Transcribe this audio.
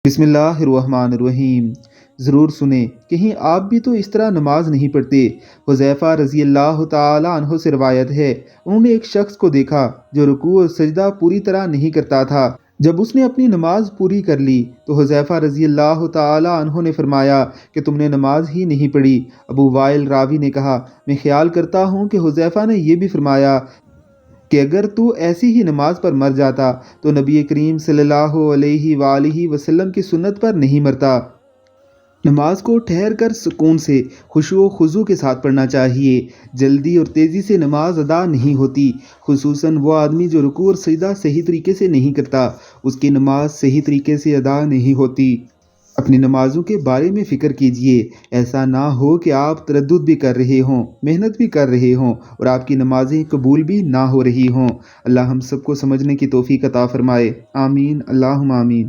بسم اللہ الرحمن الرحیم۔ ضرور سنیں، کہیں آپ بھی تو اس طرح نماز نہیں پڑھتے۔ حذیفہ رضی اللہ تعالیٰ عنہ سے روایت ہے، انہوں نے ایک شخص کو دیکھا جو رکوع اور سجدہ پوری طرح نہیں کرتا تھا۔ جب اس نے اپنی نماز پوری کر لی تو حذیفہ رضی اللہ تعالیٰ عنہ نے فرمایا کہ تم نے نماز ہی نہیں پڑھی۔ ابو وائل راوی نے کہا، میں خیال کرتا ہوں کہ حذیفہ نے یہ بھی فرمایا کہ اگر تو ایسی ہی نماز پر مر جاتا تو نبی کریم صلی اللہ علیہ وآلہ وسلم کی سنت پر نہیں مرتا۔ نماز کو ٹھہر کر سکون سے، خشوع و خضوع کے ساتھ پڑھنا چاہیے۔ جلدی اور تیزی سے نماز ادا نہیں ہوتی، خصوصاً وہ آدمی جو رکوع اور سجدہ صحیح طریقے سے نہیں کرتا، اس کی نماز صحیح طریقے سے ادا نہیں ہوتی۔ اپنی نمازوں کے بارے میں فکر کیجئے، ایسا نہ ہو کہ آپ تردد بھی کر رہے ہوں، محنت بھی کر رہے ہوں اور آپ کی نمازیں قبول بھی نہ ہو رہی ہوں۔ اللہ ہم سب کو سمجھنے کی توفیق عطا فرمائے، آمین اللہم آمین۔